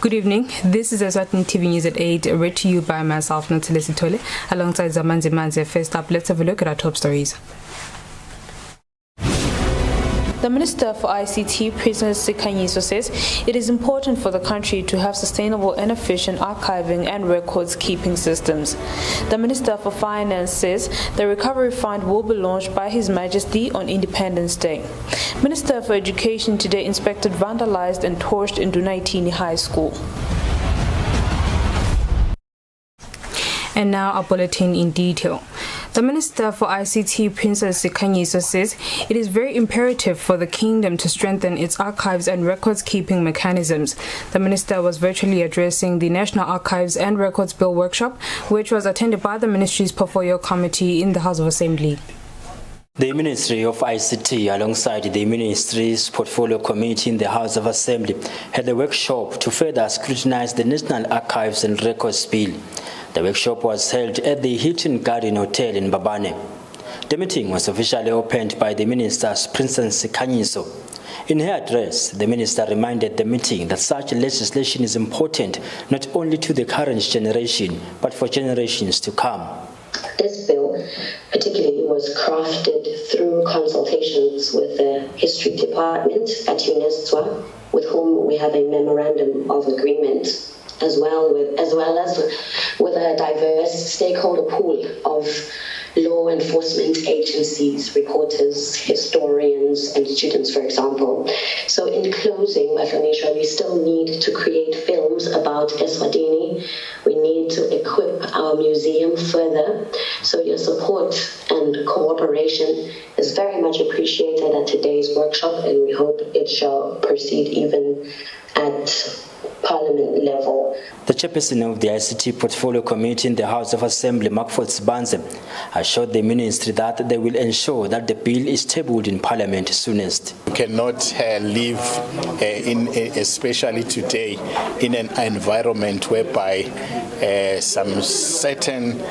Good evening. This is Eswatini TV News at 8, read to you by myself, Natalisi Tole, alongside Zamanzi Manzi. First up, let's have a look at our top stories. The Minister for ICT, Princess Sikanyiso, says it is important for the country to have sustainable and efficient archiving and records keeping systems. The Minister for Finance says the Recovery Fund will be launched by His Majesty on Independence Day. Minister for Education today inspected vandalized and torched Eswatini High School. And now our bulletin in detail. The Minister for ICT, Princess Sikanyiso, says it is very imperative for the kingdom to strengthen its archives and records-keeping mechanisms. The minister was virtually addressing the National Archives and Records Bill workshop, which was attended by the Ministry's Portfolio Committee in the House of Assembly. The Ministry of ICT, alongside the Ministry's Portfolio Committee in the House of Assembly, had a workshop to further scrutinize the National Archives and Records Bill. The workshop was held at the Hilton Garden Hotel in Mbabane. The meeting was officially opened by the Minister's Princess Sikanyiso. In her address, the Minister reminded the meeting that such legislation is important not only to the current generation, but for generations to come. This bill particularly was crafted through consultations with the History Department at UNESCO, with whom we have a memorandum of agreement, as well as with a diverse stakeholder pool of law enforcement agencies, reporters, historians, and students, for example. So in closing, Mafanisha, we still need to create films about Eswatini. We need to equip our museum further. So your support and cooperation is very much appreciated at today's workshop, and we hope it shall proceed even at Parliament level. The chairperson of the ICT Portfolio Committee in the House of Assembly, Makford Sibanze, assured the Ministry that they will ensure that the bill is tabled in Parliament soonest. We cannot live, especially today, in an environment whereby some certain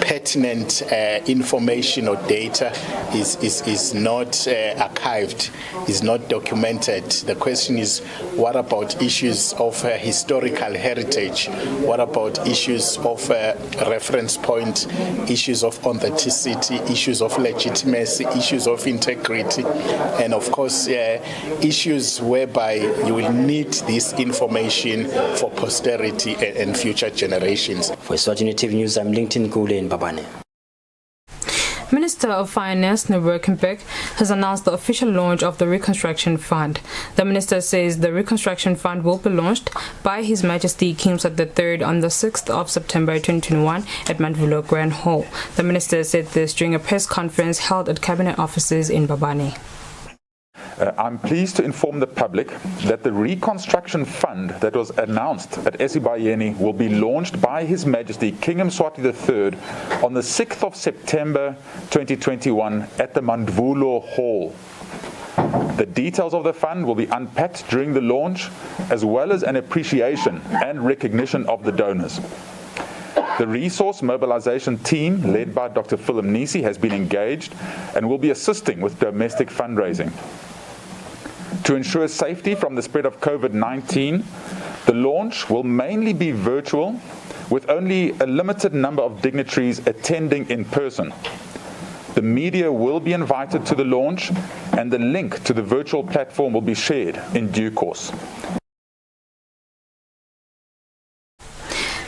pertinent information or data is not archived, is not documented. The question is, what about issues of historical heritage? What about issues of reference point, issues of authenticity, issues of legitimacy, issues of integrity, and of course issues whereby you will need this information for posterity and future generations. For Eswatini TV News, I'm LinkedIn in Babane. Minister of Finance, Reconstruction has announced the official launch of the Reconstruction Fund. The minister says the Reconstruction Fund will be launched by His Majesty King Mswati III on the 6th of September 2021 at Mandvulo Grand Hall. The minister said this during a press conference held at Cabinet offices in Babane. I'm pleased to inform the public that the Reconstruction Fund that was announced at Eswatini will be launched by His Majesty King Mswati III on the 6th of September 2021 at the Mandvulo Hall. The details of the fund will be unpacked during the launch, as well as an appreciation and recognition of the donors. The resource mobilization team, led by Dr. Philip Nisi, has been engaged and will be assisting with domestic fundraising. To ensure safety from the spread of COVID-19, the launch will mainly be virtual, with only a limited number of dignitaries attending in person. The media will be invited to the launch, and the link to the virtual platform will be shared in due course.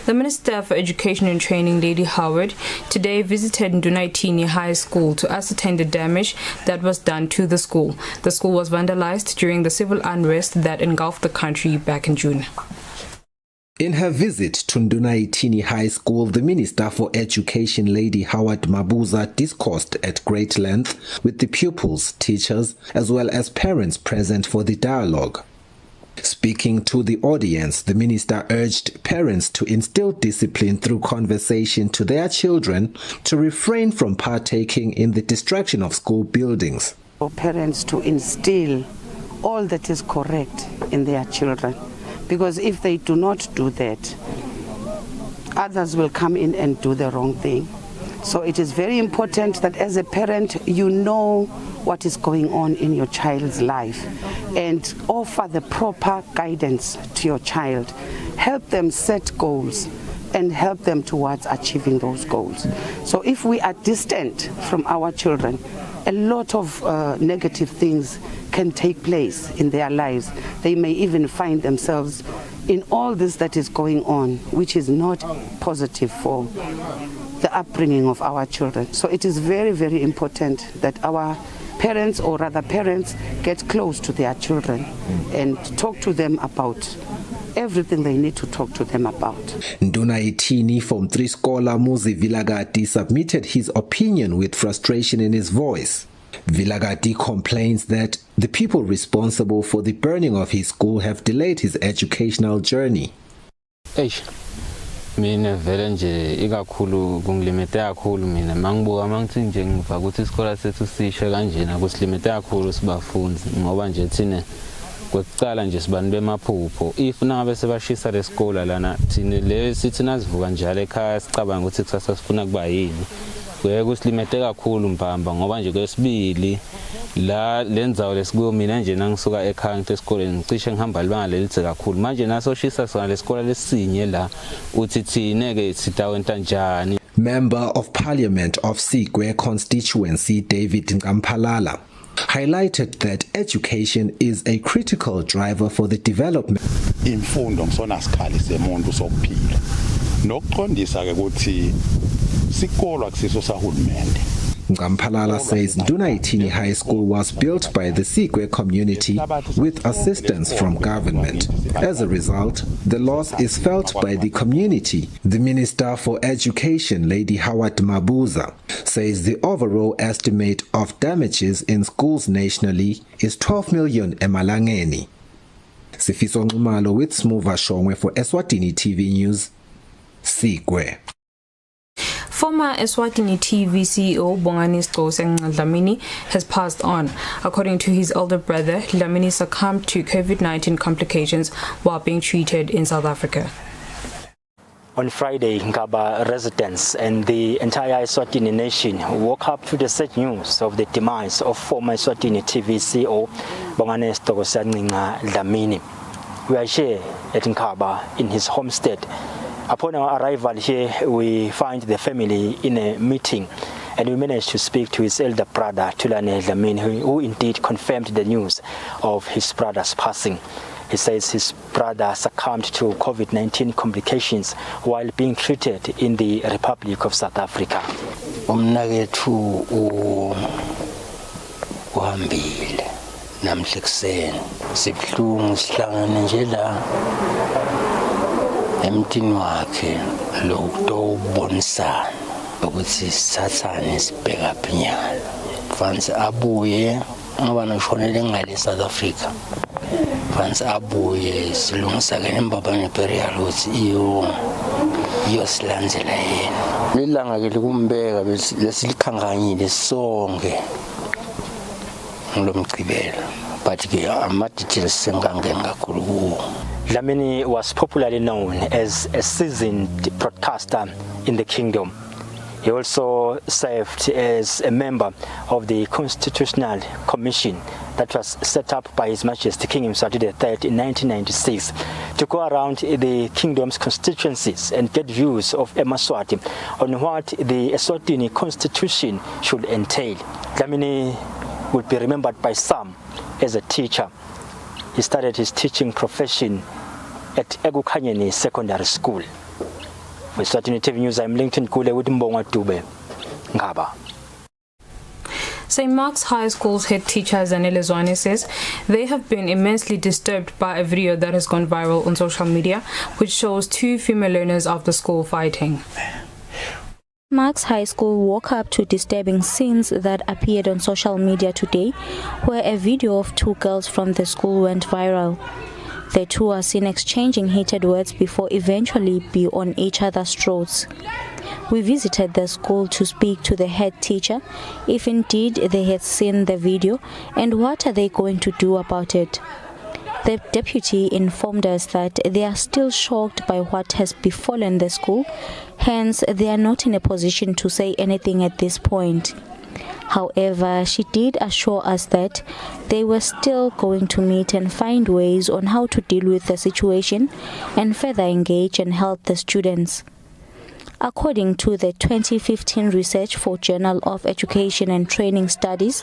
The Minister for Education and Training, Lady Howard, today visited Eswatini High School to ascertain the damage that was done to the school. The school was vandalized during the civil unrest that engulfed the country back in June. In her visit to Eswatini High School, the Minister for Education, Lady Howard Mabuza, discoursed at great length with the pupils, teachers, as well as parents present for the dialogue. Speaking to the audience, the minister urged parents to instill discipline through conversation to their children to refrain from partaking in the destruction of school buildings. For parents to instill all that is correct in their children, because if they do not do that, others will come in and do the wrong thing. So it is very important that as a parent you know what is going on in your child's life and offer the proper guidance to your child. Help them set goals and help them towards achieving those goals. So if we are distant from our children, a lot of negative things can take place in their lives. They may even find themselves in all this that is going on, which is not positive for the upbringing of our children. So it is very, very important that our parents, or rather parents, get close to their children and talk to them about everything they need to talk to them about. Ndunaithini Form 3 scholar Muzi Vilagati submitted his opinion with frustration in his voice. Vilagati complains that the people responsible for the burning of his school have delayed his educational journey. Mina vele nje ikakhulu kungilimete kakhulu mina mangibuka mangithi nje ngiva ukuthi isikole sethu sishe kanjena kusilimete kakhulu sibafundi ngoba nje thina kwekucala nje sibani bemaphupho if nangabe sebashisa lesikole lana thina le sithi nazivuka njalo ekhaya sicabanga ukuthi kusasa sifuna kuba yini kuye kusilimete kakhulu mbamba ngoba nje kwesibili la lenzawo lesikuyo mina nje nangisuka ekhaya ngithi esikoleni ngicishe ngihamba libanga lelithe kakhulu manje nasoshisa sona lesikole lesinye la uthi thine-ke sitawenta njani. Member of Parliament of Sigwe constituency David Nkampalala highlighted that education is a critical driver for the development. Imfundo ngisona sikhali semuntu sokuphila nokuqondisa ke ukuthi sikolwa kusiso sahulumende. Nkampalala says Ndunaithini High School was built by the Sigwe community with assistance from government. As a result, the loss is felt by the community. The Minister for Education, Lady Howard Mabuza, says the overall estimate of damages in schools nationally is 12 million emalangeni. Sifiso Nxumalo with Smuva Shongwe for Eswatini TV News, Sigwe. Former Eswatini TV CEO Bongani Dlamini has passed on. According to his elder brother, Dlamini succumbed to COVID-19 complications while being treated in South Africa. On Friday, Ngaba residents and the entire Eswatini nation woke up to the sad news of the demise of former Eswatini TV CEO Bongani Dlamini. We are here at Ngaba in his homestead. Upon our arrival here, we find the family in a meeting, and we managed to speak to his elder brother, Tulane Dlamini, who indeed confirmed the news of his brother's passing. He says his brother succumbed to COVID-19 complications while being treated in the Republic of South Africa. Umnagethu uhambile namhla ekuseni sibhlungu sihlangane nje la emntini wakhe lokubonisa ukuthi sithathane sibheka phinyana fansi abuye ngoba nishonele ngale South Africa fansi abuye silungisa ke nembabane burial ukuthi iyo silandzela yena lilanga ke likumbeka lesilikhanganyile sonke ngilomgcibela but ke ama-details sengangeni kakhulu kuwo. Dlamini was popularly known as a seasoned broadcaster in the kingdom. He also served as a member of the Constitutional Commission that was set up by His Majesty King Mswati III in 1996 to go around the kingdom's constituencies and get views of Eswatini on what the Eswatini constitution should entail. Dlamini would be remembered by some as a teacher. He started his teaching profession at Egukhanyeni Secondary School. For Eswatini TV News, I'm Lincoln Kule with Mbonga Dube, Ngaba. St. Mark's High School's head teacher Zanele Zwane says they have been immensely disturbed by a video that has gone viral on social media, which shows two female learners of the school fighting. Mark's High School woke up to disturbing scenes that appeared on social media today, where a video of two girls from the school went viral. The two are seen exchanging heated words before eventually be on each other's throats. We visited the school to speak to the head teacher, if indeed they had seen the video, and what are they going to do about it. The deputy informed us that they are still shocked by what has befallen the school, hence they are not in a position to say anything at this point. However, she did assure us that they were still going to meet and find ways on how to deal with the situation and further engage and help the students. According to the 2015 research for Journal of Education and Training Studies,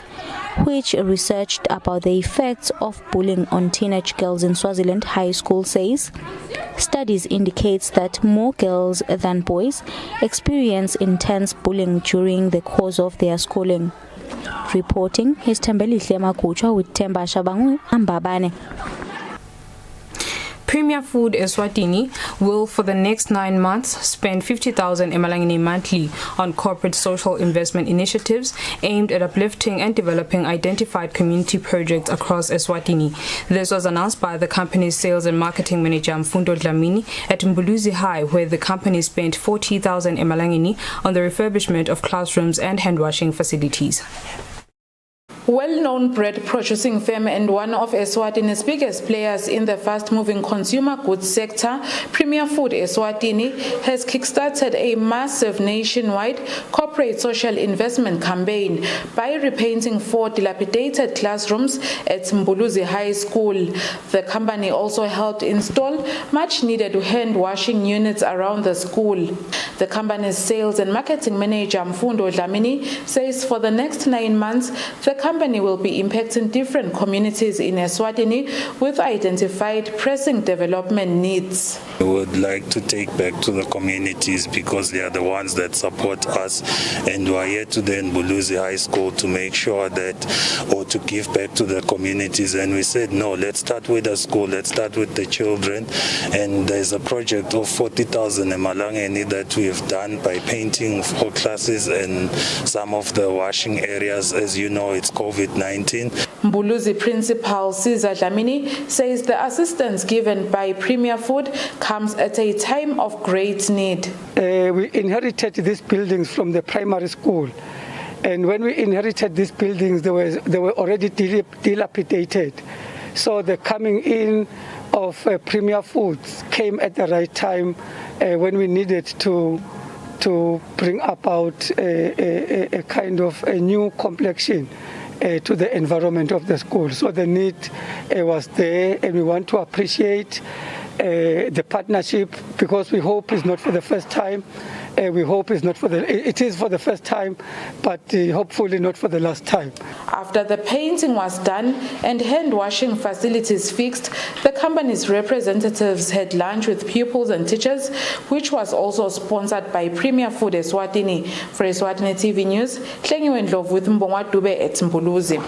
which researched about the effects of bullying on teenage girls in Swaziland high school, says studies indicates that more girls than boys experience intense bullying during the course of their schooling. Reporting is Tembelihle Makuchwa with Temba Shabangu and Babane. Premier Food Eswatini will, for the next 9 months, spend 50,000 emalangeni monthly on corporate social investment initiatives aimed at uplifting and developing identified community projects across Eswatini. This was announced by the company's sales and marketing manager Mfundo Dlamini at Mbuluzi High, where the company spent 40,000 emalangeni on the refurbishment of classrooms and hand-washing facilities. Well-known bread processing firm and one of Eswatini's biggest players in the fast-moving consumer goods sector, Premier Food Eswatini has kickstarted a massive nationwide corporate social investment campaign by repainting 4 dilapidated classrooms at Mbuluzi High School. The company also helped install much-needed hand-washing units around the school. The company's sales and marketing manager Mfundo Dlamini says for the next 9 months, the company will be impacting different communities in Eswatini with identified pressing development needs. We would like to take back to the communities because they are the ones that support us, and we are here today in Mbuluzi High School to make sure that, or to give back to the communities. And we said, no, let's start with the school, let's start with the children. And there's a project of 40,000 emalangeni that we have done by painting 4 classes and some of the washing areas. As you know, it's COVID-19. Mbuluzi Principal Caesar Dlamini says the assistance given by Premier Food comes at a time of great need. We inherited these buildings from the primary school, and when we inherited these buildings, they were already dilapidated. So the coming in of Premier Foods came at the right time when we needed to bring about a kind of a new complexion to the environment of the school. So the need was there, and we want to appreciate the partnership because we hope it's not for the first time. We hope it is for the first time, but hopefully not for the last time. After the painting was done and hand-washing facilities fixed, the company's representatives had lunch with pupils and teachers, which was also sponsored by Premier Food Eswatini. For Eswatini TV News, Hlengiwe Ndlovu with Mbongwa Dube at Mbuluzi.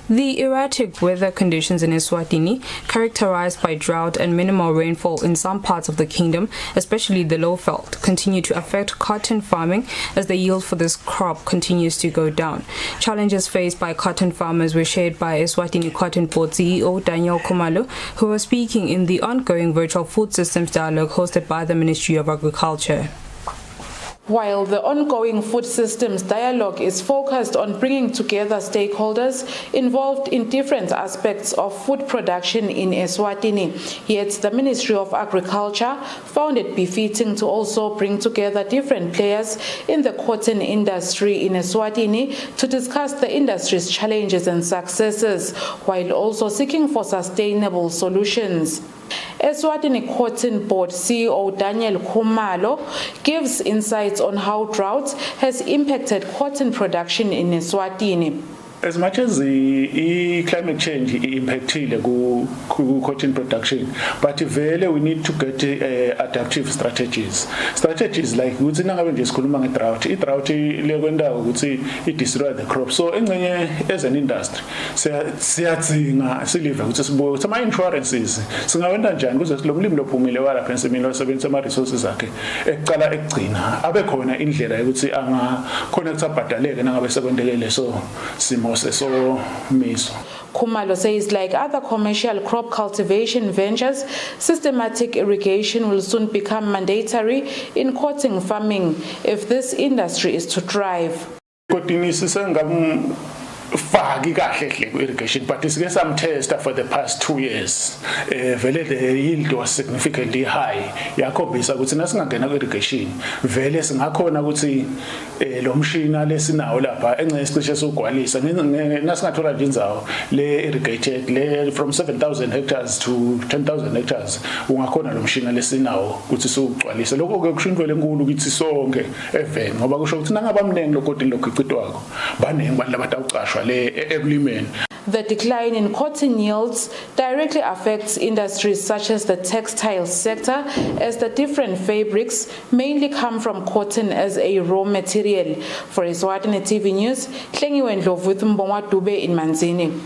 The erratic weather conditions in Eswatini, characterized by drought and minimal rainfall in some parts of the kingdom, especially the low-veld, continue to affect cotton farming as the yield for this crop continues to go down. Challenges faced by cotton farmers were shared by Eswatini Cotton Board CEO Daniel Khumalo, who was speaking in the ongoing virtual food systems dialogue hosted by the Ministry of Agriculture. While the ongoing food systems dialogue is focused on bringing together stakeholders involved in different aspects of food production in Eswatini, yet the Ministry of Agriculture found it befitting to also bring together different players in the cotton industry in Eswatini to discuss the industry's challenges and successes, while also seeking for sustainable solutions. Eswatini Cotton Board CEO Daniel Khumalo gives insights on how drought has impacted cotton production in Eswatini. As much as the climate change impacted cotton production, but we need to get adaptive strategies. Strategies like drought. Drought it destroy the crop. So as an industry, some insurances. Khumalo says, like other commercial crop cultivation ventures, systematic irrigation will soon become mandatory in cotton farming if this industry is to thrive. faki kahle hle irrigation, but it's get some test for the past 2 years. Vele the yield was significantly high. Yakhombisa ukuthi nasingangena ku irrigation vele singakhona ukuthi lo mshini lesinawo lapha engcesicishe sogwalisa nasingathola nje indzawo le irrigated le from 7,000 hectares to 10,000 hectares ungakhona lo mshini lesinawo ukuthi sogcwalisa lokho ke kusho into lenkulu ukuthi sonke even ngoba kusho ukuthi nangabamnengi lokho lokho baningi abantu labatawucashwa le ekulimeni. The decline in cotton yields directly affects industries such as the textile sector, as the different fabrics mainly come from cotton as a raw material. For Eswatini TV News, Hlengiwe Ndlovu with Mbongwa Dube in Manzini.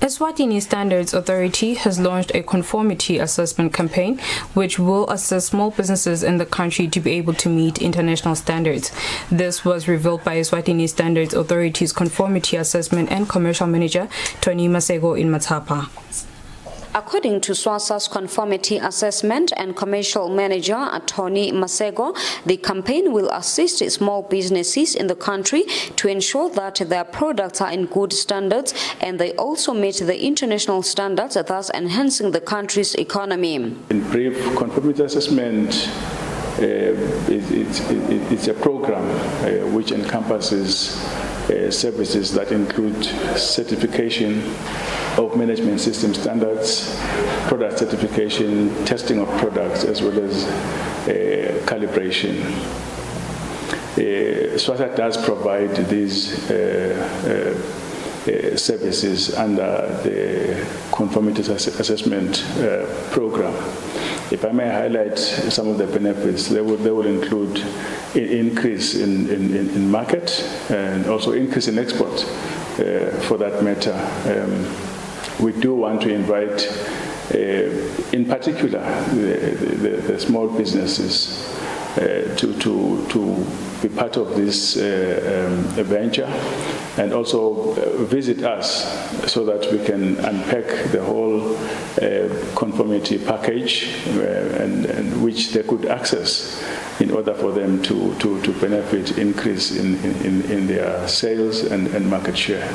Eswatini Standards Authority has launched a conformity assessment campaign which will assist small businesses in the country to be able to meet international standards. This was revealed by Eswatini Standards Authority's Conformity Assessment and Commercial Manager, Tony Masego in Matapa. According to SWASA's Conformity Assessment and Commercial Manager, Tony Masego, the campaign will assist small businesses in the country to ensure that their products are in good standards and they also meet the international standards, thus enhancing the country's economy. In brief, conformity assessment it's a program which encompasses services that include certification of management system standards, product certification, testing of products, as well as calibration. SWASA does provide these services under the conformity assessment program. If I may highlight some of the benefits, they will include increase in market and also increase in export for that matter. We do want to invite, in particular, the small businesses to be part of this venture and also visit us so that we can unpack the whole conformity package and which they could access in order for them to benefit increase in their sales and market share.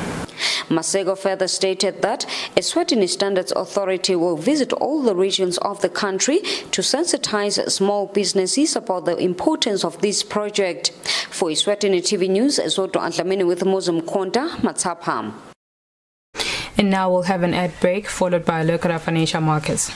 Masego further stated that Eswatini Standards Authority will visit all the regions of the country to sensitize small businesses about the importance of this project. For Eswatini TV News, Ezoto Antlamini with Muslim Konta, Matsapa. And now we'll have an ad break followed by a look at our financial markets.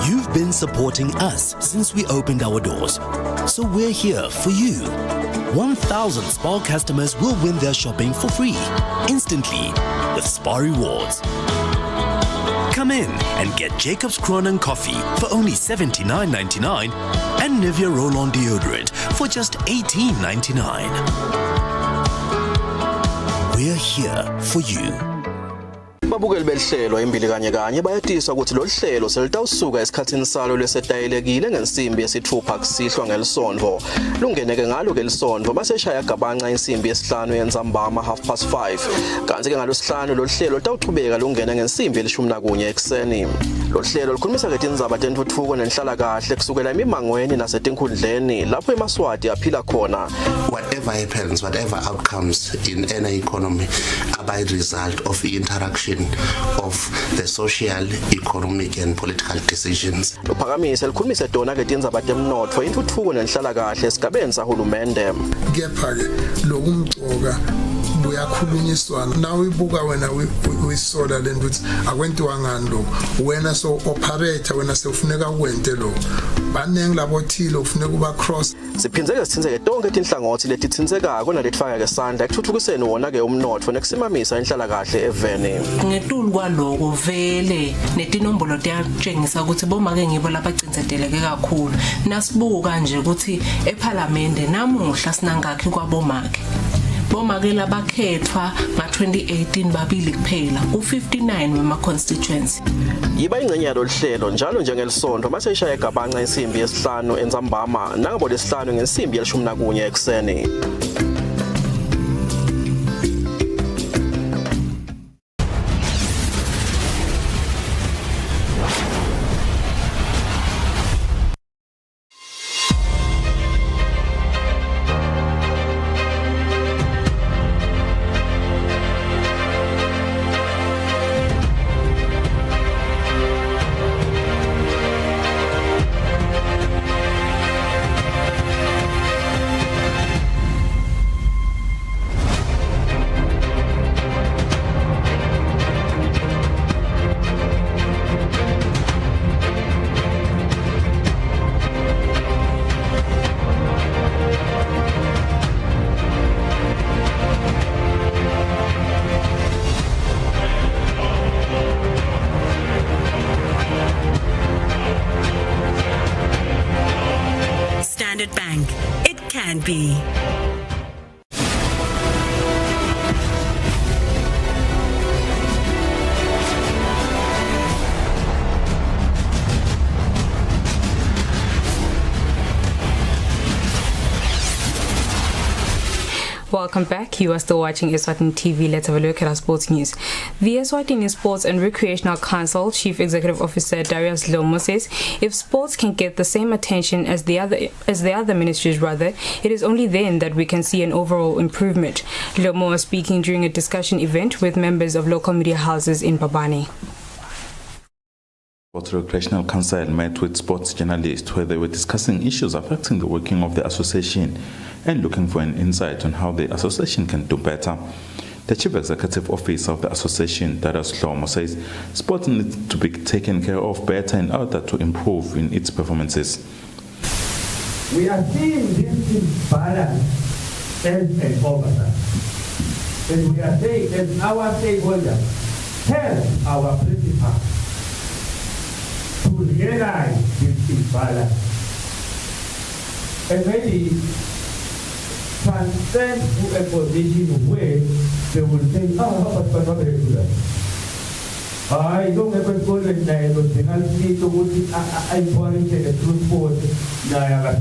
You've been supporting us since we opened our doors, so we're here for you. 1,000 SPAR customers will win their shopping for free, instantly, with SPAR Rewards. Come in and get Jacob's Cronin coffee for only $79.99 and Nivea Roll-On deodorant for just $18.99. We're here for you. Ababukeli behlelo imbili kanye bayatisa ukuthi lo hlelo selitawusuka esikhatsini salo lesetayelekile ngensimbi yesithupha kusihlwa ngelisondvo lungeneke ngalo ke lisondvo baseshaya gabanqa insimbi yesihlanu yentsambama 5:30 kanti ke ngalosihlanu lo hlelo litawuchubeka lungene ngensimbi ye11 ekseni. Lo hlelo likhulumisa ke tindzaba tentuthuko nenhlala kahle kusukela emimangweni nasetinkhundleni lapho eMaswati aphila khona. Whatever happens, whatever outcomes in any economy are by result of the interaction of the social, economic and political decisions. Lophakamise likhulumise dona ke tindzaba temnotfo intuthuko nenhlala kahle esigabeni sahulumende. Kepha ke lokumgcoka buyakhulunyiswana nawe ibuka wena uyisola lento ukuthi akwentiwa ngani lokho wena so operator wena sewufuneka ukwente lokho banenge labo thilo ufuneka uba cross. Siphinzeke sithinzeke tonke tinhlangothi letithinzekako nalifaka ke sandla ekuthuthukiseni wona ke umnotfo nekusimamisa inhlala kahle eveni. Ngetulu kwaloko vele netinombolo tiyatshengisa ukuthi bomake ngibo labagcinzeteleke kakhulu. Nasibuka nje ukuthi eParliament namuhla sinangakhi kwabomake. Bomake labakhethwa nga-2018 babili kuphela u59 wema constituency. Yiba ingcenye yalohlelo njalo njengelisondvo mase ishaya egabanqa insimbi yesihlanu entsambama nangabo lesihlanu ngensimbi ye11 ekseni. Welcome back. You are still watching Eswatini TV. Let's have a look at our sports news. The Eswatini Sports and Recreational Council Chief Executive Officer Darius Lomo says if sports can get the same attention as the other ministries, it is only then that we can see an overall improvement. Lomo was speaking during a discussion event with members of local media houses in Babane. Sports Recreational Council met with sports journalists where they were discussing issues affecting the working of the association and looking for an insight on how the association can do better. The Chief Executive Officer of the association, Darius Lomo, says sports needs to be taken care of better in order to improve in its performances. We are seeing this imbalance as an oversight. And we are saying, as our stakeholders, help our principals to realize this imbalance and maybe transcend to a position where they will say, but I don't ever go in there, but the healthy to would be a true sport, Niagara.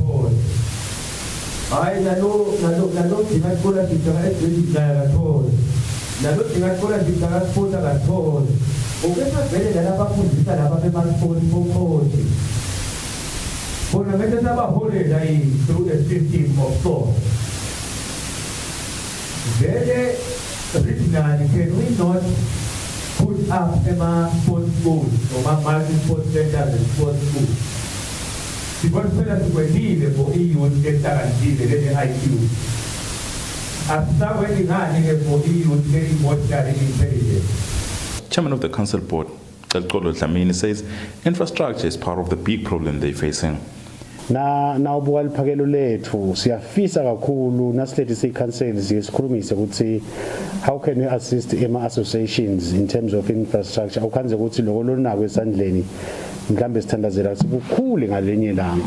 I know, the Cola is Niagara. Nalo tingakola dikara sport at all. Ogesa vele dalaba kuzisa laba bema sport mokoti. Bona mete saba hole dai through the system of sport. Vele originally can we not put up a sport school or multi-sport centers and sport schools? Because when we leave for EU would get guaranteed the IQ. Chairman of the Council Board, Elkolo Dlamini, says infrastructure is part of the big problem they're facing. Na ubuka liphakelo lethu siyafisa kakhulu nasilethi si-council sikhulumise ukuthi how can we assist ama-associations in terms of infrastructure awukhanze ukuthi loko lonako esandleni mhlambe sithandazela sikukhule ngalenye langa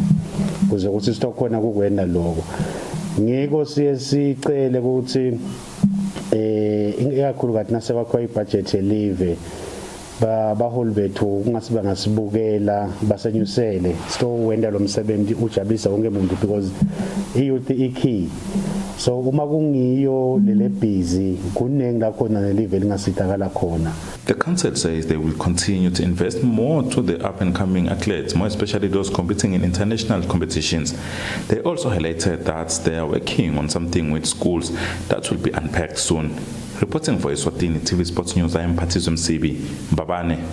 kuze ukuthi sitokhona kukwenda lokho ngiko sicele ukuthi ikakhulu kathi nasebakho ibudget elive baholi bethu kungasiba ngasibukela basenyusele wenda lo msebenzi ujabulisa wonke umuntu because iyouth ikey so uma kungiyo lele busy kunengi la khona nelive lingasithakala khona. The council says they will continue to invest more to the up-and-coming athletes, more especially those competing in international competitions. They also highlighted that they are working on something with schools that will be unpacked soon. Reporting for Eswatini TV Sports News, I am Patizum Sibi, Babane.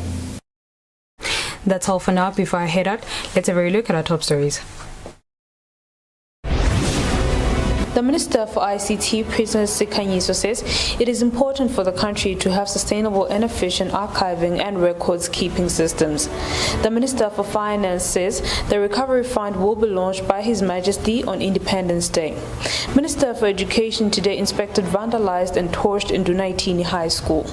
That's all for now. Before I head out, let's have a look at our top stories. The Minister for ICT, Princess Sikanyiso, says it is important for the country to have sustainable and efficient archiving and records keeping systems. The Minister for Finance says the Recovery Fund will be launched by His Majesty on Independence Day. Minister for Education today inspected vandalized and torched Ndunaitini High School.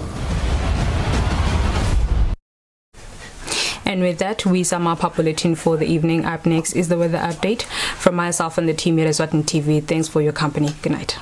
And with that, we sum up our bulletin for the evening. Up next is the weather update from myself and the team here at Eswatini TV. Thanks for your company. Good night.